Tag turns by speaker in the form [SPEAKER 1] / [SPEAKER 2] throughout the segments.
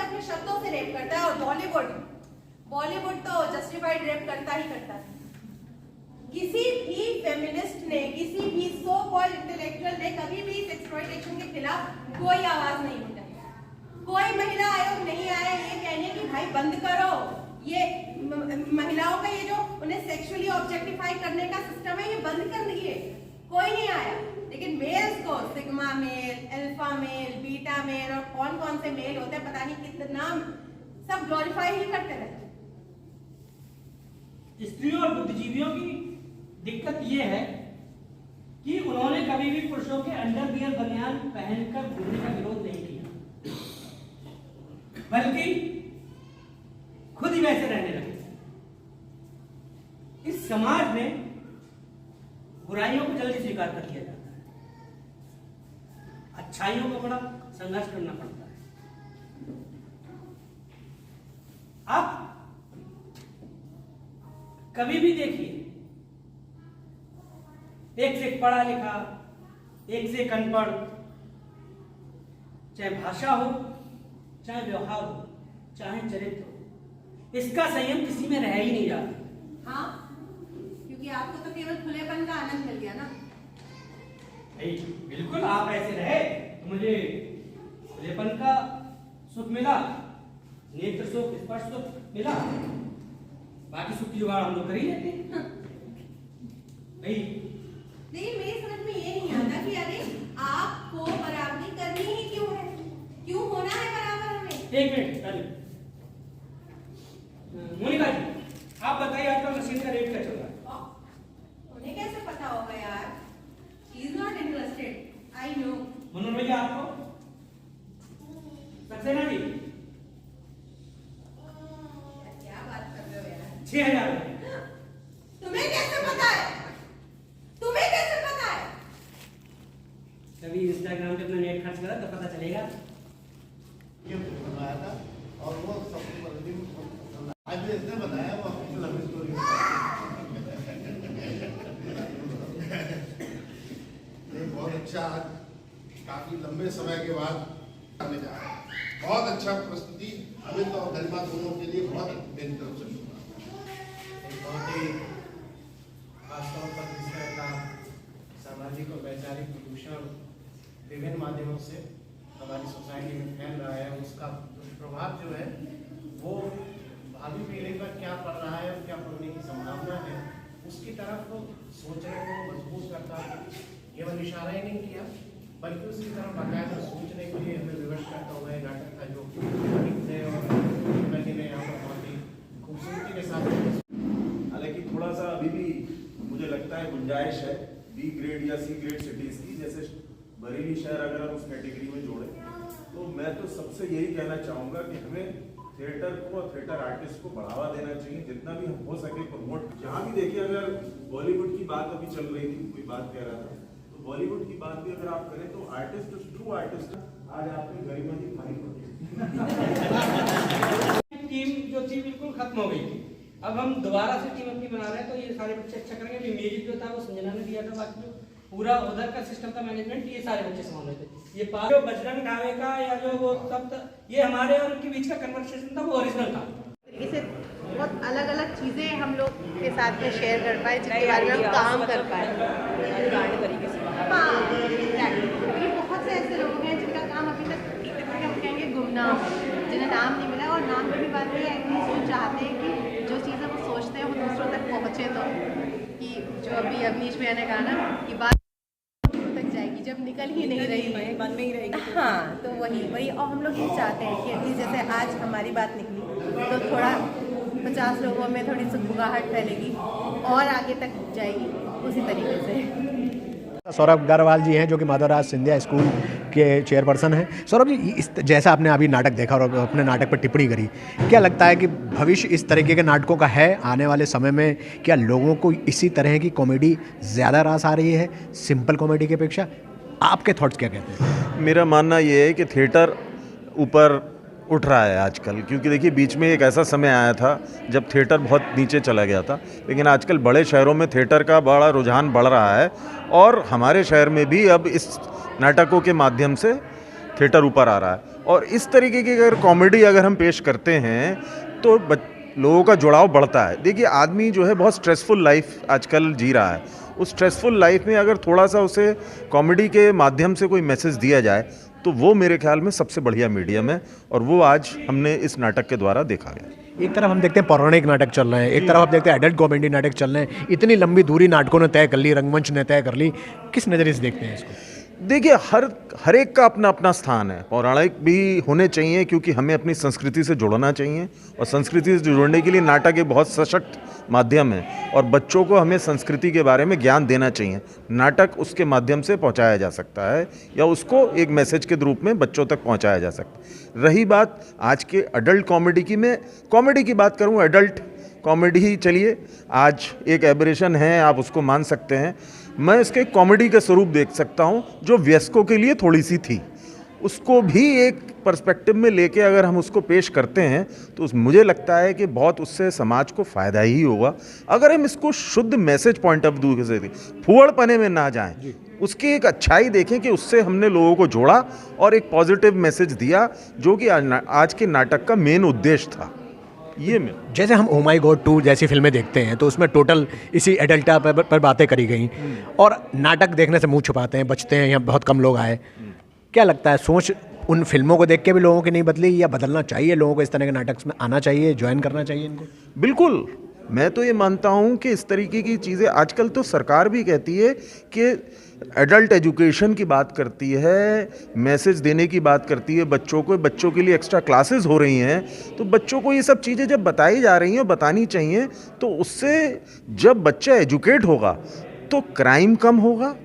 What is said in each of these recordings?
[SPEAKER 1] अपने शब्दों से रेप करता है। और बॉलीवुड तो जस्टिफाइड रेप करता ही करता है। किसी भी फेमिनिस्ट ने, किसी भी सो कॉल्ड इंटेलेक्चुअल ने कभी भी इस एक्सप्लॉइटेशन के खिलाफ कोई आवाज नहीं उठाई। कोई महिला आयोग नहीं आया ये कहने की भाई बंद करो, ये महिलाओं का ये जो उन्हें सेक्सुअली ऑब्जेक्टिफाई करने का सिस्टम है ये बंद कर दिए। कोई नहीं आया। लेकिन मेल्स को sigma male, alpha male, beta male और कौन कौन से मेल होते हैं पता नहीं कितना, सब ग्लोरीफाई ही करते रहते।
[SPEAKER 2] स्त्रियों और बुद्धिजीवियों की दिक्कत ये है कि उन्होंने कभी भी पुरुषों के अंडरवियर बनियान पहनकर घूमने का विरोध नहीं किया, बल्कि खुद ही वैसे रहने लगे। इस समाज में बुराइयों को जल्दी स्वीकार कर लिया जाता है, अच्छाइयों को बड़ा संघर्ष करना पड़ता है। आप कभी भी देखिए, एक से पढ़ा लिखा, एक से अनपढ़, चाहे भाषा हो, चाहे व्यवहार हो, चाहे चरित्र हो, इसका संयम किसी में रह ही नहीं जाता।
[SPEAKER 1] हाँ, क्योंकि आपको तो केवल खुलेपन का आनंद मिल गया ना।
[SPEAKER 2] बिल्कुल, आप ऐसे रहे तो मुझे खुलेपन का सुख मिला, नेत्र सुख, स्पर्श सुख मिला, बाकी सुख की जुगाड़ हम लोग कर ही लेते हैं।
[SPEAKER 1] लेकिन मेरी समझ में ये नहीं आता कि अरे आपको बराबरी करनी ही क्यों है, क्यों होना है बराबर हमें।
[SPEAKER 2] एक मिनट मोनिका जी, आप बताइए आजकल मशीन का रेट क्या चल रहा है?
[SPEAKER 1] उन्हें कैसे पता होगा यार? She is not interested. I know.
[SPEAKER 2] Manoj भैया आपको? सक्सेना जी?
[SPEAKER 1] क्या बात कर रहे हो यार?
[SPEAKER 2] 6,000।
[SPEAKER 1] तुम्हें कैसे पता है? तुम्हें कैसे पता है?
[SPEAKER 2] कभी इंस्टाग्राम पे अपना नेट खर्च करा तो पता चलेगा।
[SPEAKER 3] ये बनाया था और वो सबसे आज भी इसने बताया, वो अपनी लंबी स्टोरी बहुत अच्छा, काफी लंबे समय के बाद आने जा रहा है। बहुत अच्छा प्रस्तुति अमित और गरिमा दोनों के लिए बहुत मेरी तरफ से
[SPEAKER 4] बहुत ही खासतौर पर इस तरह का सामाजिक और वैचारिक प्रदूषण विभिन्न माध्यमों से हमारी सोसाइटी में फैल रहा है, उसका दुष्प्रभाव जो है वो भावी पीढ़ी पर क्या पड़ रहा है और क्या पड़ने की संभावना है, उसकी तरफ सोचने को मजबूर करता केवल इशारा ही नहीं किया, बल्कि उसकी तरफ बाकायदा सोचने के लिए हमें विवश करता हुआ है नाटक था जो लिखने और ने यहाँ पर बहुत ही खूबसूरती के साथ।
[SPEAKER 5] हालांकि थोड़ा सा अभी भी मुझे लगता है गुंजाइश है बी ग्रेड या सी ग्रेड सिटीज की, जैसे बरेली शहर अगर हम उस कैटेगरी में जोड़े, तो मैं तो सबसे यही कहना चाहूँगा कि हमें थिएटर को और थिएटर आर्टिस्ट को बढ़ावा देना चाहिए, जितना भी हो सके प्रमोट। जहाँ भी देखिए, अगर बॉलीवुड की बात अभी चल रही थी, कोई बात कह रहा था, तो बॉलीवुड की बात भी अगर आप करें तो आर्टिस्ट, ट्रू आर्टिस्ट आज आपने गरिमा जी फाइन
[SPEAKER 2] टीम जो थी बिल्कुल खत्म हो गई थी। अब हम दोबारा से टीम अपनी बना रहे हैं, तो ये सारे बच्चे अच्छा करेंगे। अभी म्यूजिक जो था वो संजना ने दिया था, बाकी जो पूरा उधर का सिस्टम था मैनेजमेंट, ये सारे बच्चे संभाल रहे थे। ये जो बजरंग ढाबे का या जो वो सब ये हमारे और उनके बीच का कन्वर्सेशन था, वो ओरिजिनल था।
[SPEAKER 1] इसे बहुत अलग अलग चीजें हम लोग के साथ में शेयर कर पाए, जिसके बारे में हम काम कर पाए तरीके से। हाँ, exactly। बहुत से ऐसे लोग हैं जिनका काम अभी तक हम कहेंगे गुमनाम, जिन्हें नाम नहीं मिला। और नाम की भी बात नहीं है, एटलीस्ट वो चाहते हैं कि जो चीज़ें वो सोचते हैं वो दूसरों तक पहुँचे। तो कि जो अभी अवनीश भैया ने कहा ना कि बात तक जाएगी, जब निकल ही नहीं रही मन में ही रहेगी। हाँ, तो वही और हम लोग ये चाहते हैं कि एटलीस्ट जैसे आज हमारी बात निकली तो थोड़ा 50 लोगों में थोड़ी सुगबुगाहट फैलेगी और आगे तक जाएगी, उसी तरीके से।
[SPEAKER 6] सौरभ अग्रवाल जी हैं जो कि माधवराज सिंधिया स्कूल के चेयरपर्सन हैं। सौरभ जी, जैसा आपने अभी नाटक देखा और अपने नाटक पर टिप्पणी करी, क्या लगता है कि भविष्य इस तरीके के नाटकों का है आने वाले समय में? क्या लोगों को इसी तरह की कॉमेडी ज़्यादा रास आ रही है सिंपल कॉमेडी की अपेक्षा? आपके थॉट्स क्या कहते हैं?
[SPEAKER 5] मेरा मानना ये है कि थिएटर ऊपर उठ रहा है आजकल, क्योंकि देखिए बीच में एक ऐसा समय आया था जब थिएटर बहुत नीचे चला गया था, लेकिन आजकल बड़े शहरों में थिएटर का बड़ा रुझान बढ़ रहा है और हमारे शहर में भी अब इस नाटकों के माध्यम से थिएटर ऊपर आ रहा है। और इस तरीके की अगर कॉमेडी अगर हम पेश करते हैं तो लोगों का जुड़ाव बढ़ता है। देखिए आदमी जो है बहुत स्ट्रेसफुल लाइफ आजकल जी रहा है, उस स्ट्रेसफुल लाइफ में अगर थोड़ा सा उसे कॉमेडी के माध्यम से कोई मैसेज दिया जाए तो वो मेरे ख्याल में सबसे बढ़िया मीडियम है, और वो आज हमने इस नाटक के द्वारा देखा गया।
[SPEAKER 6] एक तरफ हम देखते हैं पौराणिक नाटक चल रहे हैं, एक तरफ आप देखते हैं एडल्ट कॉमेडी नाटक चल रहे हैं। इतनी लंबी दूरी नाटकों ने तय कर ली, रंगमंच ने तय कर ली, किस नज़रिए से देखते हैं इसको?
[SPEAKER 5] देखिए हर एक का अपना अपना स्थान है। पौराणिक भी होने चाहिए क्योंकि हमें अपनी संस्कृति से जुड़ना चाहिए, और संस्कृति से जुड़ने के लिए नाटक एक बहुत सशक्त माध्यम है, और बच्चों को हमें संस्कृति के बारे में ज्ञान देना चाहिए। नाटक उसके माध्यम से पहुंचाया जा सकता है, या उसको एक मैसेज के रूप में बच्चों तक पहुंचाया जा सकता है। रही बात आज के अडल्ट कॉमेडी की, मैं कॉमेडी की बात करूं, एडल्ट कॉमेडी ही चलिए आज एक एबरेशन है, आप उसको मान सकते हैं। मैं इसके कॉमेडी का स्वरूप देख सकता हूं जो वयस्कों के लिए थोड़ी सी थी, उसको भी एक पर्सपेक्टिव में लेके अगर हम उसको पेश करते हैं तो मुझे लगता है कि बहुत उससे समाज को फ़ायदा ही होगा। अगर हम इसको शुद्ध मैसेज पॉइंट ऑफ व्यू से फुहड़पने में ना जाएं, उसकी एक अच्छाई देखें कि उससे हमने लोगों को जोड़ा और एक पॉजिटिव मैसेज दिया, जो कि आज के नाटक का मेन उद्देश्य था। ये में
[SPEAKER 6] जैसे हम ओ माई गॉड 2 जैसी फिल्में देखते हैं तो उसमें टोटल इसी एडल्टा पर बातें करी गई, और नाटक देखने से मुंह छुपाते हैं, बचते हैं, यहाँ बहुत कम लोग आए। क्या लगता है, सोच उन फिल्मों को देख के भी लोगों की नहीं बदली, या बदलना चाहिए लोगों को, इस तरह के नाटक में आना चाहिए, ज्वाइन करना चाहिए इनको?
[SPEAKER 5] बिल्कुल, मैं तो ये मानता हूँ कि इस तरीके की चीज़ें आजकल तो सरकार भी कहती है कि एडल्ट एजुकेशन की बात करती है, मैसेज देने की बात करती है बच्चों को, बच्चों के लिए एक्स्ट्रा क्लासेस हो रही हैं, तो बच्चों को ये सब चीज़ें जब बताई जा रही हैं, बतानी चाहिए, तो उससे जब बच्चा एजुकेट होगा तो क्राइम कम होगा,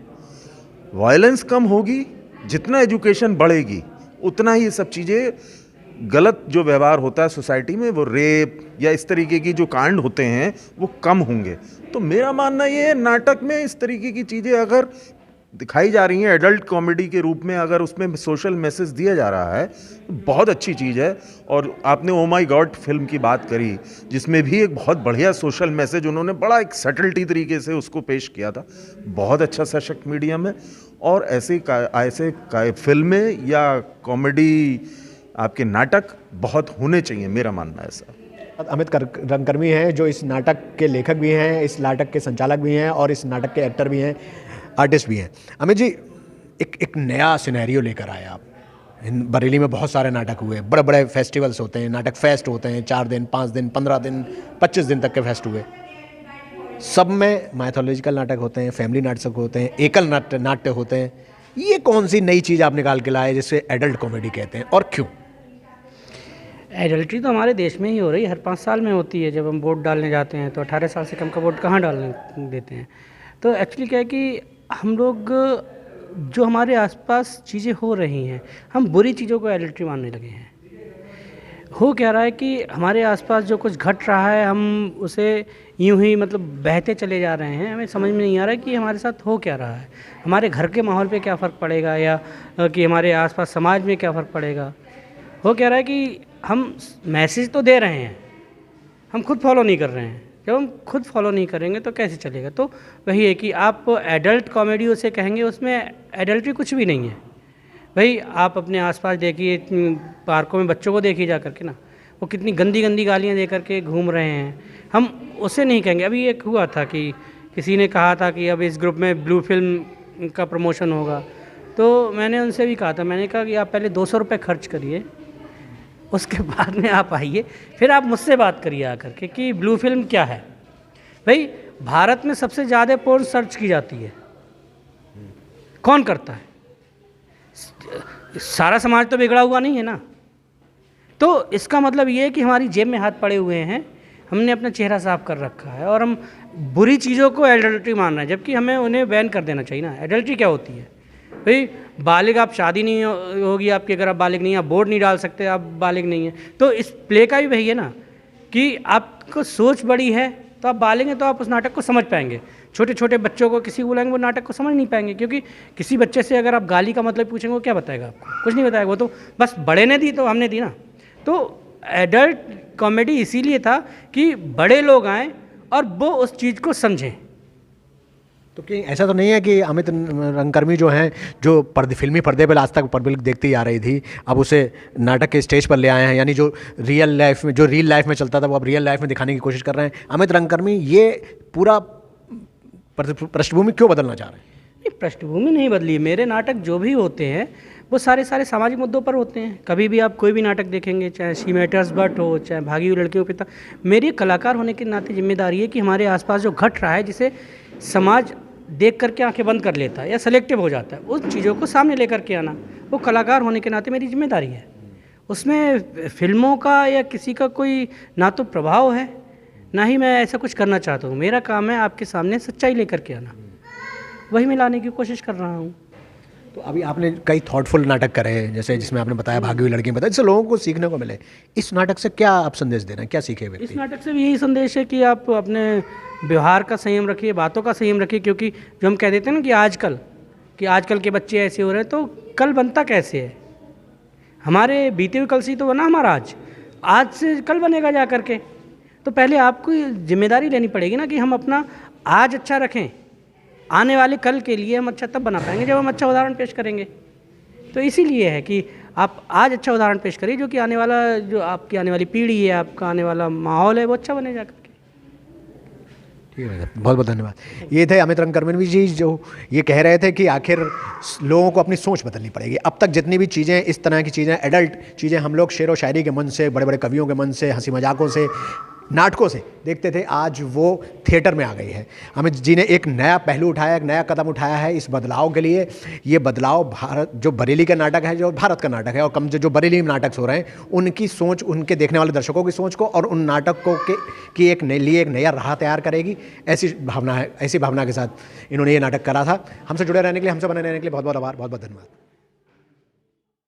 [SPEAKER 5] वायलेंस कम होगी। जितना एजुकेशन बढ़ेगी उतना ही ये सब चीज़ें, गलत जो व्यवहार होता है सोसाइटी में, वो रेप या इस तरीके की जो कांड होते हैं वो कम होंगे। तो मेरा मानना ये है, नाटक में इस तरीके की चीज़ें अगर दिखाई जा रही हैं एडल्ट कॉमेडी के रूप में, अगर उसमें सोशल मैसेज दिया जा रहा है तो बहुत अच्छी चीज़ है। और आपने ओ माई गॉड फिल्म की बात करी, जिसमें भी एक बहुत बढ़िया सोशल मैसेज उन्होंने बड़ा एक सटल्टी तरीके से उसको पेश किया था। बहुत अच्छा सशक्त मीडियम है, और ऐसे फिल्में या कॉमेडी आपके नाटक बहुत होने चाहिए, मेरा मानना है ऐसा।
[SPEAKER 6] अमित रंगकर्मी हैं जो इस नाटक के लेखक भी हैं, इस नाटक के संचालक भी हैं, और इस नाटक के एक्टर भी हैं, आर्टिस्ट भी हैं। अमित जी, एक नया सिनेरियो लेकर आए आप। बरेली में बहुत सारे नाटक हुए, बड़े बड़े फेस्टिवल्स होते हैं, नाटक फेस्ट होते हैं, 4 दिन, 5 दिन, 15 दिन, 25 दिन तक के फेस्ट हुए। सब में माइथोलॉजिकल नाटक होते हैं, फैमिली नाटक होते हैं, एकल नाट्य होते हैं। ये कौन सी नई चीज़ आप निकाल के लाए जिससे एडल्ट कॉमेडी कहते हैं, और क्यों?
[SPEAKER 7] एडल्ट्री तो हमारे देश में ही हो रही है, हर 5 साल में होती है। जब हम वोट डालने जाते हैं तो 18 साल से कम का वोट कहाँ डालने देते हैं। तो एक्चुअली क्या है कि हम लोग जो हमारे आसपास चीज़ें हो रही हैं, हम बुरी चीज़ों को एडल्ट्री मानने लगे हैं। हो क्या रहा है कि हमारे आसपास जो कुछ घट रहा है, हम उसे यूं ही मतलब बहते चले जा रहे हैं। हमें समझ में नहीं आ रहा है कि हमारे साथ हो क्या रहा है, हमारे घर के माहौल पे क्या फ़र्क पड़ेगा, या कि हमारे आसपास समाज में क्या फ़र्क पड़ेगा। हो क्या रहा है कि हम मैसेज तो दे रहे हैं, हम खुद फॉलो नहीं कर रहे हैं। जब हम खुद फॉलो नहीं करेंगे तो कैसे चलेगा। तो वही है कि आप एडल्ट कॉमेडी उसे कहेंगे, उसमें एडल्ट्री कुछ भी नहीं है। भाई आप अपने आसपास देखिए, पार्कों में बच्चों को देखिए जा करके ना, वो कितनी गंदी गंदी गालियाँ दे करके घूम रहे हैं। हम उसे नहीं कहेंगे। अभी एक हुआ था कि किसी ने कहा था कि अब इस ग्रुप में ब्लू फिल्म का प्रमोशन होगा, तो मैंने उनसे भी कहा था, मैंने कहा कि आप पहले 200 रुपये खर्च करिए, उसके बाद में आप आइए, फिर आप मुझसे बात करिए आकर के कि ब्लू फिल्म क्या है। भाई भारत में सबसे ज़्यादा पोर्न सर्च की जाती है, कौन करता है? सारा समाज तो बिगड़ा हुआ नहीं है ना। तो इसका मतलब ये है कि हमारी जेब में हाथ पड़े हुए हैं, हमने अपना चेहरा साफ कर रखा है, और हम बुरी चीज़ों को एडल्ट्री मान रहे हैं, जबकि हमें उन्हें बैन कर देना चाहिए ना। एडल्ट्री क्या होती है? भाई बालिग, आप शादी नहीं होगी आपकी अगर आप बालिग नहीं, आप वोट नहीं डाल सकते, आप बालिग नहीं है। तो इस प्ले का भी वही है ना कि आपको सोच बड़ी है तो आप बालिग हैं तो आप उस नाटक को समझ पाएंगे। छोटे छोटे बच्चों को किसी बोलेंगे वो नाटक को समझ नहीं पाएंगे, क्योंकि किसी बच्चे से अगर आप गाली का मतलब पूछेंगे वो क्या बताएगा आपको? कुछ नहीं बताएगा। वो तो बस बड़े ने दी तो हमने दी ना। तो एडल्ट कॉमेडी इसीलिए था कि बड़े लोग आएँ और वो उस चीज़ को समझें।
[SPEAKER 6] तो कहीं ऐसा तो नहीं है कि अमित रंगकर्मी जो हैं, जो फिल्मी पर्दे पर आज तक पब्लिक देखती आ रही थी, अब उसे नाटक के स्टेज पर ले आए हैं, यानी जो रियल लाइफ में चलता था वो अब रियल लाइफ में दिखाने की कोशिश कर रहे हैं। अमित रंगकर्मी ये पूरा पृष्ठभूमि क्यों बदलना चाह रहे हैं?
[SPEAKER 7] नहीं, पृष्ठभूमि नहीं बदली। मेरे नाटक जो भी होते हैं वो सारे सामाजिक मुद्दों पर होते हैं। कभी भी आप कोई भी नाटक देखेंगे, चाहे शी मैटर्स बट हो, चाहे भागी हुई लड़कियों पिता, मेरी कलाकार होने के नाते जिम्मेदारी है कि हमारे आसपास जो घट रहा है, जिसे समाज देख करके आंखें बंद कर लेता है या सेलेक्टिव हो जाता है, उस चीज़ों को सामने लेकर के आना, वो कलाकार होने के नाते मेरी जिम्मेदारी है। उसमें फिल्मों का या किसी का कोई ना तो प्रभाव है, ना ही मैं ऐसा कुछ करना चाहता हूँ। मेरा काम है आपके सामने सच्चाई लेकर के आना, वही मैं लाने की कोशिश कर रहा हूँ।
[SPEAKER 6] तो अभी आपने कई थॉटफुल नाटक करे हैं, जैसे जिसमें आपने बताया भागी हुई लड़की, बताया, जिससे लोगों को सीखने को मिले। इस नाटक से क्या आप संदेश दे रहे हैं, क्या सीखे व्यक्ति?
[SPEAKER 7] इस नाटक से भी यही संदेश है कि आप अपने व्यवहार का संयम रखिए, बातों का संयम रखिए, क्योंकि जो हम कह देते हैं ना कि आजकल के बच्चे ऐसे हो रहे हैं, तो कल बनता कैसे है? हमारे बीते हुए कल से तो बना हमारा आज से कल बनेगा जा करके। तो पहले आपको जिम्मेदारी लेनी पड़ेगी ना कि हम अपना आज अच्छा रखें, आने वाले कल के लिए हम अच्छा तब बना पाएंगे जब हम अच्छा उदाहरण पेश करेंगे। तो इसीलिए है कि आप आज अच्छा उदाहरण पेश करिए, जो कि जो आपकी आने वाली पीढ़ी है, आपका आने वाला माहौल है, वो अच्छा बने जा करके।
[SPEAKER 6] ठीक है, बहुत बहुत धन्यवाद। ये थे अमित रंगकर्मी जी, जो ये कह रहे थे कि आखिर लोगों को अपनी सोच बदलनी पड़ेगी। अब तक जितनी भी चीज़ें, इस तरह की चीज़ें, एडल्ट चीज़ें हम लोग शेर व शायरी के मन से, बड़े बड़े कवियों के मन से, हंसी मजाकों से, नाटकों से देखते थे, आज वो थिएटर में आ गई है। अमित जी ने एक नया पहलू उठाया, एक नया कदम उठाया है इस बदलाव के लिए। ये बदलाव भारत, जो बरेली का नाटक है, जो भारत का नाटक है, और कम जो बरेली में नाटक हो रहे हैं, उनकी सोच, उनके देखने वाले दर्शकों की सोच को और उन नाटकों की एक नया राह तैयार करेगी, ऐसी भावना है। ऐसी भावना के साथ इन्होंने ये नाटक करा था। हमसे जुड़े रहने के लिए, हमसे बने रहने के लिए बहुत बहुत आभार, बहुत बहुत धन्यवाद।